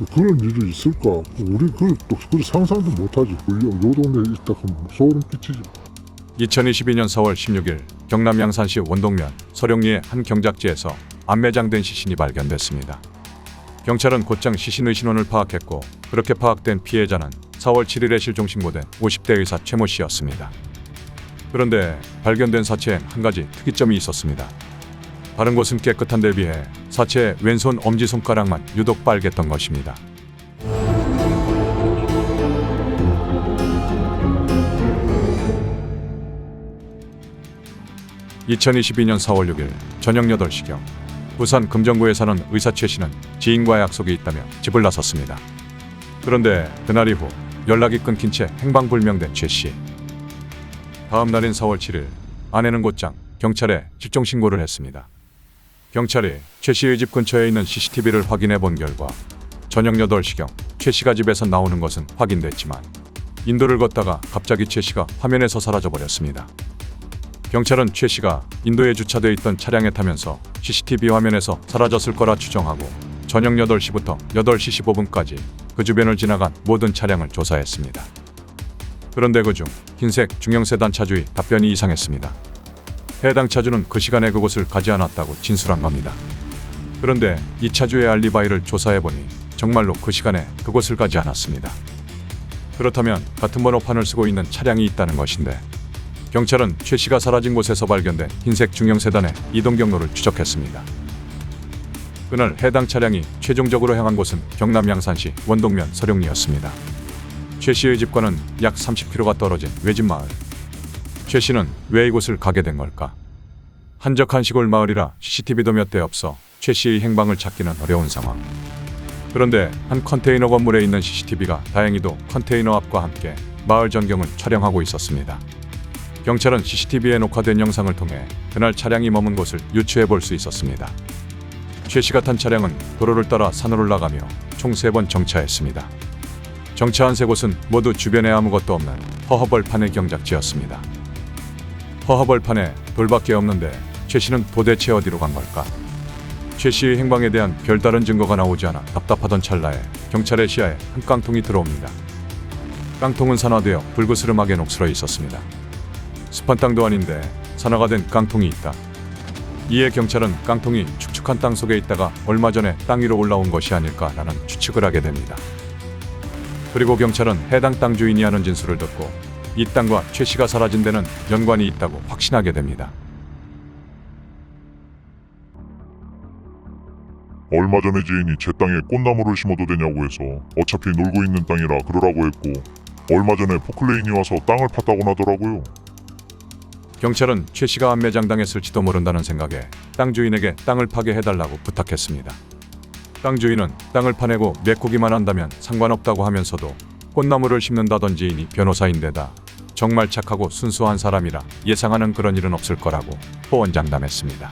그런 일이 있을까? 우리 그 상상도 못하지. 요 동네에 있다 그러면 소름 끼치지. 2022년 4월 16일 경남 양산시 원동면 서룡리의 한 경작지에서 안매장된 시신이 발견됐습니다. 경찰은 곧장 시신의 신원을 파악했고 그렇게 파악된 피해자는 4월 7일에 실종 신고된 50대 의사 최모 씨였습니다. 그런데 발견된 사체엔 한 가지 특이점이 있었습니다. 다른 곳은 깨끗한 데 비해 사체의 왼손 엄지손가락만 유독 빨갰던 것입니다. (2022년 4월 6일) 저녁 8시경 부산 금정구에 사는 의사 최 씨는 지인과 약속이 있다며 집을 나섰습니다. 그런데 그날 이후 연락이 끊긴 채 행방불명된 최 씨. 다음 날인 4월 7일 아내는 곧장 경찰에 실종 신고를 했습니다. 경찰이 최 씨의 집 근처에 있는 CCTV를 확인해 본 결과 저녁 8시경 최 씨가 집에서 나오는 것은 확인됐지만 인도를 걷다가 갑자기 최 씨가 화면에서 사라져 버렸습니다. 경찰은 최 씨가 인도에 주차돼 있던 차량에 타면서 CCTV 화면에서 사라졌을 거라 추정하고 저녁 8시부터 8시 15분까지 그 주변을 지나간 모든 차량을 조사했습니다. 그런데 그중 흰색 중형 세단 차주의 답변이 이상했습니다. 해당 차주는 그 시간에 그곳을 가지 않았다고 진술한 겁니다. 그런데 이 차주의 알리바이를 조사해보니 정말로 그 시간에 그곳을 가지 않았습니다. 그렇다면 같은 번호판을 쓰고 있는 차량이 있다는 것인데 경찰은 최 씨가 사라진 곳에서 발견된 흰색 중형 세단의 이동 경로를 추적했습니다. 그날 해당 차량이 최종적으로 향한 곳은 경남 양산시 원동면 서룡리였습니다. 최 씨의 집과는 약 30km가 떨어진 외진 마을. 최 씨는 왜 이곳을 가게 된 걸까? 한적한 시골 마을이라 CCTV도 몇 대 없어 최 씨의 행방을 찾기는 어려운 상황. 그런데 한 컨테이너 건물에 있는 CCTV가 다행히도 컨테이너 앞과 함께 마을 전경을 촬영하고 있었습니다. 경찰은 CCTV에 녹화된 영상을 통해 그날 차량이 머문 곳을 유추해 볼 수 있었습니다. 최 씨가 탄 차량은 도로를 따라 산을 올라가며 총 3번 정차했습니다. 정차한 3곳은 모두 주변에 아무것도 없는 허허벌판의 경작지였습니다. 허허벌판에 돌밖에 없는데 최 씨는 도대체 어디로 간 걸까? 최 씨의 행방에 대한 별다른 증거가 나오지 않아 답답하던 찰나에 경찰의 시야에 한 깡통이 들어옵니다. 깡통은 산화되어 불그스름하게 녹슬어 있었습니다. 습한 땅도 아닌데 산화가 된 깡통이 있다. 이에 경찰은 깡통이 축축한 땅 속에 있다가 얼마 전에 땅 위로 올라온 것이 아닐까라는 추측을 하게 됩니다. 그리고 경찰은 해당 땅 주인이 하는 진술을 듣고 이 땅과 최 씨가 사라진 데는 연관이 있다고 확신하게 됩니다. 얼마 전에 지인이 제 땅에 꽃나무를 심어도 되냐고 해서 어차피 놀고 있는 땅이라 그러라고 했고 얼마 전에 포클레인이 와서 땅을 팠다고 하더라고요. 경찰은 최 씨가 안매장당했을지도 모른다는 생각에 땅 주인에게 땅을 파게 해달라고 부탁했습니다. 땅 주인은 땅을 파내고 메꾸기만 한다면 상관없다고 하면서도 꽃나무를 심는다던 지인이 변호사인데다 정말 착하고 순수한 사람이라 예상하는 그런 일은 없을 거라고 호언장담했습니다.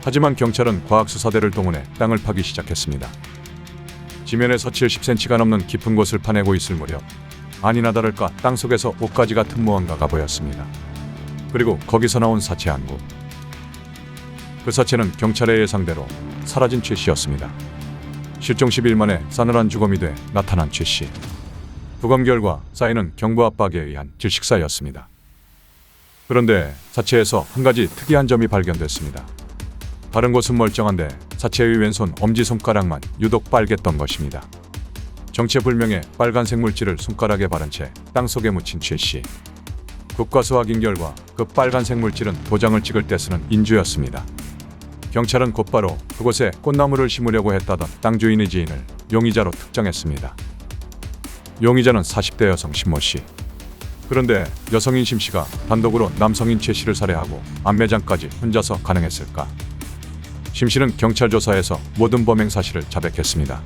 하지만 경찰은 과학수사대를 동원해 땅을 파기 시작했습니다. 지면에서 70cm가 넘는 깊은 곳을 파내고 있을 무렵 아니나 다를까 땅속에서 옷가지 같은 무언가가 보였습니다. 그리고 거기서 나온 사체 한 구. 그 사체는 경찰의 예상대로 사라진 최 씨였습니다. 실종 10일 만에 싸늘한 주검이 돼 나타난 최 씨. 부검 결과 사인은 경부 압박에 의한 질식사였습니다. 그런데 사체에서 한 가지 특이한 점이 발견됐습니다. 다른 곳은 멀쩡한데 사체의 왼손 엄지손가락만 유독 빨갰던 것입니다. 정체불명의 빨간색 물질을 손가락에 바른 채 땅속에 묻힌 최 씨. 국과수 확인 결과 그 빨간색 물질은 도장을 찍을 때 쓰는 인주였습니다. 경찰은 곧바로 그곳에 꽃나무를 심으려고 했다던 땅 주인의 지인을 용의자로 특정했습니다. 용의자는 40대 여성 신모 씨. 그런데 여성인 심 씨가 단독으로 남성인 최 씨를 살해하고 안매장까지 혼자서 가능했을까? 심 씨는 경찰 조사에서 모든 범행 사실을 자백했습니다.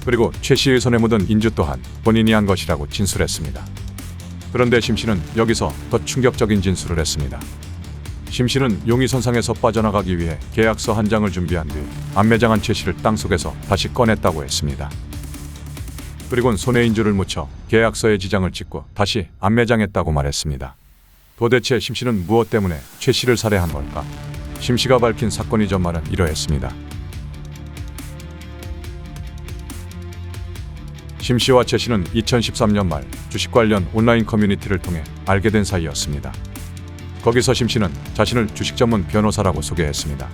그리고 최 씨의 손에 묻은 인주 또한 본인이 한 것이라고 진술했습니다. 그런데 심 씨는 여기서 더 충격적인 진술을 했습니다. 심 씨는 용의 선상에서 빠져나가기 위해 계약서 한 장을 준비한 뒤 안매장한 최 씨를 땅속에서 다시 꺼냈다고 했습니다. 그리고는 손에 인주를 묻혀 계약서에 지장을 찍고 다시 안매장했다고 말했습니다. 도대체 심 씨는 무엇 때문에 최 씨를 살해한 걸까? 심 씨가 밝힌 사건이 전말은 이러했습니다. 심 씨와 최 씨는 2013년 말 주식 관련 온라인 커뮤니티를 통해 알게 된 사이였습니다. 거기서 심 씨는 자신을 주식 전문 변호사라고 소개했습니다.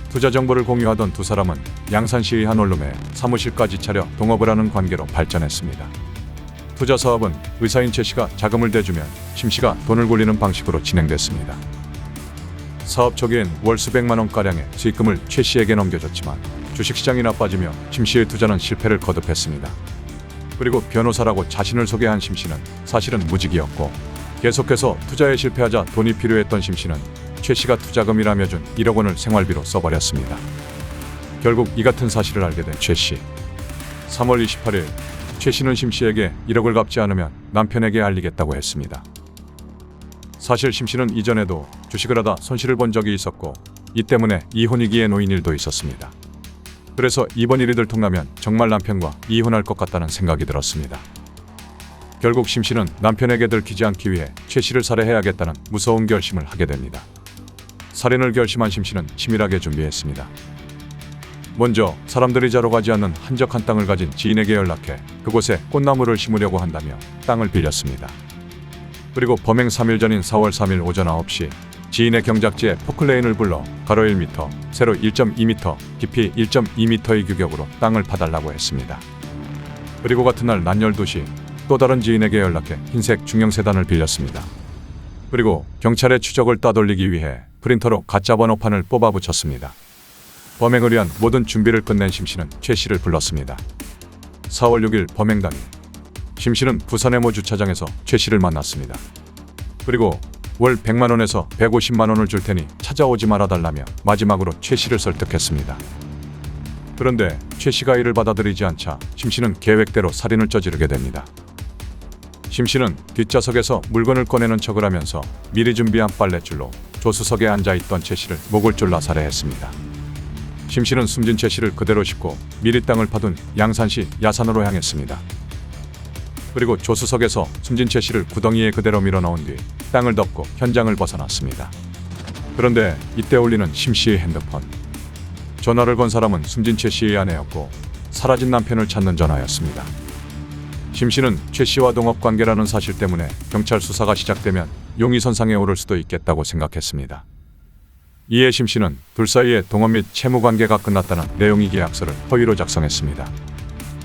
투자 정보를 공유하던 두 사람은 양산시의 한 원룸에 사무실까지 차려 동업을 하는 관계로 발전했습니다. 투자 사업은 의사인 최 씨가 자금을 대주면 심 씨가 돈을 굴리는 방식으로 진행됐습니다. 사업 초기엔 월 수백만 원가량의 수익금을 최 씨에게 넘겨줬지만 주식시장이 나빠지며 심 씨의 투자는 실패를 거듭했습니다. 그리고 변호사라고 자신을 소개한 심 씨는 사실은 무직이었고 계속해서 투자에 실패하자 돈이 필요했던 심 씨는 최 씨가 투자금이라며 준 1억 원을 생활비로 써버렸습니다. 결국 이 같은 사실을 알게 된 최 씨. 3월 28일 최 씨는 심 씨에게 1억을 갚지 않으면 남편에게 알리겠다고 했습니다. 사실 심 씨는 이전에도 주식을 하다 손실을 본 적이 있었고 이 때문에 이혼 위기에 놓인 일도 있었습니다. 그래서 이번 일이 들통나면 정말 남편과 이혼할 것 같다는 생각이 들었습니다. 결국 심 씨는 남편에게 들키지 않기 위해 최 씨를 살해해야겠다는 무서운 결심을 하게 됩니다. 살인을 결심한 심 씨는 치밀하게 준비했습니다. 먼저 사람들이 자러 가지 않는 한적한 땅을 가진 지인에게 연락해 그곳에 꽃나무를 심으려고 한다며 땅을 빌렸습니다. 그리고 범행 3일 전인 4월 3일 오전 9시 지인의 경작지에 포클레인을 불러 가로 1m, 세로 1.2m, 깊이 1.2m의 규격으로 땅을 파달라고 했습니다. 그리고 같은 날 낮 12시 또 다른 지인에게 연락해 흰색 중형세단을 빌렸습니다. 그리고 경찰의 추적을 따돌리기 위해 프린터로 가짜 번호판을 뽑아 붙였습니다. 범행을 위한 모든 준비를 끝낸 심 씨는 최 씨를 불렀습니다. 4월 6일 범행 당일 심 씨는 부산의 모 주차장에서 최 씨를 만났습니다. 그리고 월 100만 원에서 150만 원을 줄 테니 찾아오지 말아달라며 마지막으로 최 씨를 설득했습니다. 그런데 최 씨가 이를 받아들이지 않자 심 씨는 계획대로 살인을 저지르게 됩니다. 심 씨는 뒷좌석에서 물건을 꺼내는 척을 하면서 미리 준비한 빨랫줄로 조수석에 앉아있던 최 씨를 목을 졸라 살해했습니다. 심 씨는 숨진 최 씨를 그대로 싣고 미리 땅을 파둔 양산시 야산으로 향했습니다. 그리고 조수석에서 숨진 최 씨를 구덩이에 그대로 밀어넣은 뒤 땅을 덮고 현장을 벗어났습니다. 그런데 이때 울리는 심 씨의 핸드폰. 전화를 건 사람은 숨진 최 씨의 아내였고 사라진 남편을 찾는 전화였습니다. 심 씨는 최 씨와 동업관계라는 사실 때문에 경찰 수사가 시작되면 용의선상에 오를 수도 있겠다고 생각했습니다. 이에 심 씨는 둘 사이의 동업 및 채무관계가 끝났다는 내용의 계약서를 허위로 작성했습니다.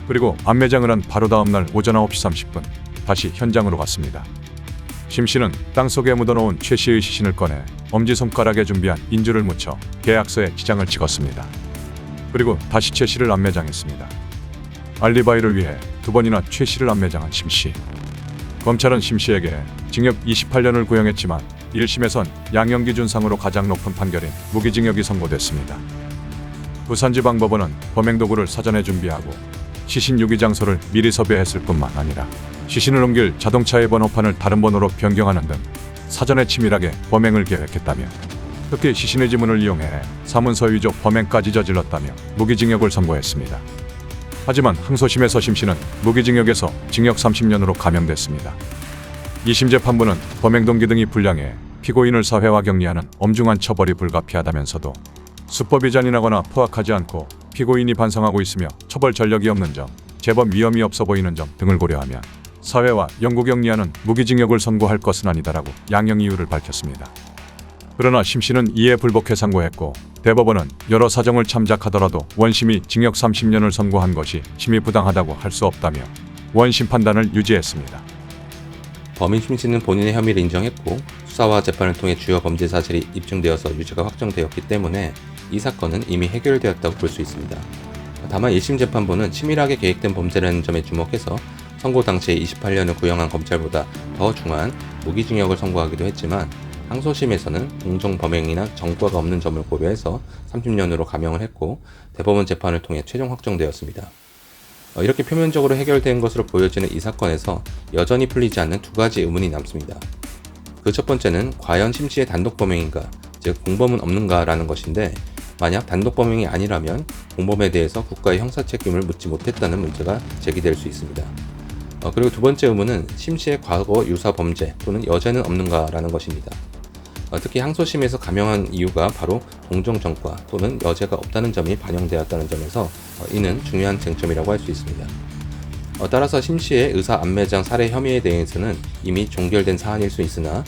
그리고 안매장을 한 바로 다음 날 오전 9시 30분 다시 현장으로 갔습니다. 심 씨는 땅속에 묻어놓은 최 씨의 시신을 꺼내 엄지손가락에 준비한 인주를 묻혀 계약서에 지장을 찍었습니다. 그리고 다시 최 씨를 안매장했습니다. 알리바이를 위해 2번이나 최 씨를 안매장한 심 씨. 검찰은 심 씨에게 징역 28년을 구형했지만 1심에선 양형기준상으로 가장 높은 판결인 무기징역이 선고됐습니다. 부산지방법원은 범행 도구를 사전에 준비하고 시신 유기 장소를 미리 섭외했을 뿐만 아니라 시신을 옮길 자동차의 번호판을 다른 번호로 변경하는 등 사전에 치밀하게 범행을 계획했다며 특히 시신의 지문을 이용해 사문서 위조 범행까지 저질렀다며 무기징역을 선고했습니다. 하지만 항소심에서 심 씨는 무기징역에서 징역 30년으로 감형됐습니다. 2심 재판부는 범행 동기 등이 불량해 피고인을 사회화 격리하는 엄중한 처벌이 불가피하다면서도 수법이 잔인하거나 포악하지 않고 피고인이 반성하고 있으며 처벌 전력이 없는 점, 재범 위험이 없어 보이는 점 등을 고려하면 사회와 영구격리하는 무기징역을 선고할 것은 아니다라고 양형 이유를 밝혔습니다. 그러나 심 씨는 이에 불복해 상고했고 대법원은 여러 사정을 참작하더라도 원심이 징역 30년을 선고한 것이 심히 부당하다고 할 수 없다며 원심 판단을 유지했습니다. 범인 심 씨는 본인의 혐의를 인정했고 수사와 재판을 통해 주요 범죄 사실이 입증되어서 유죄가 확정되었기 때문에 이 사건은 이미 해결되었다고 볼 수 있습니다. 다만 1심 재판부는 치밀하게 계획된 범죄라는 점에 주목해서 선고 당시에 28년을 구형한 검찰보다 더 중한 무기징역을 선고하기도 했지만 항소심에서는 공정 범행이나 전과가 없는 점을 고려해서 30년으로 감형을 했고 대법원 재판을 통해 최종 확정되었습니다. 이렇게 표면적으로 해결된 것으로 보여지는 이 사건에서 여전히 풀리지 않는 두 가지 의문이 남습니다. 그 첫 번째는 과연 심 씨의 단독 범행인가, 즉 공범은 없는가 라는 것인데 만약 단독 범행이 아니라면 공범에 대해서 국가의 형사 책임을 묻지 못했다는 문제가 제기될 수 있습니다. 그리고 두 번째 의문은 심 씨의 과거 유사 범죄 또는 여죄는 없는가 라는 것입니다. 특히 항소심에서 감형한 이유가 바로 동종 전과 또는 여죄가 없다는 점이 반영되었다는 점에서 이는 중요한 쟁점이라고 할 수 있습니다. 따라서 심 씨의 의사 안매장 살해 혐의에 대해서는 이미 종결된 사안일 수 있으나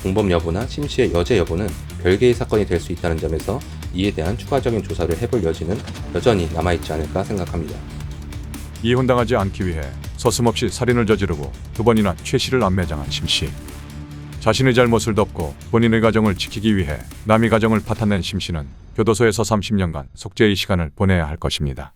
공범 여부나 심 씨의 여죄 여부는 별개의 사건이 될 수 있다는 점에서 이에 대한 추가적인 조사를 해볼 여지는 여전히 남아있지 않을까 생각합니다. 이혼당하지 않기 위해 서슴없이 살인을 저지르고 2번이나 최 씨를 안매장한 심 씨. 자신의 잘못을 덮고 본인의 가정을 지키기 위해 남의 가정을 파탄낸 심 씨는 교도소에서 30년간 속죄의 시간을 보내야 할 것입니다.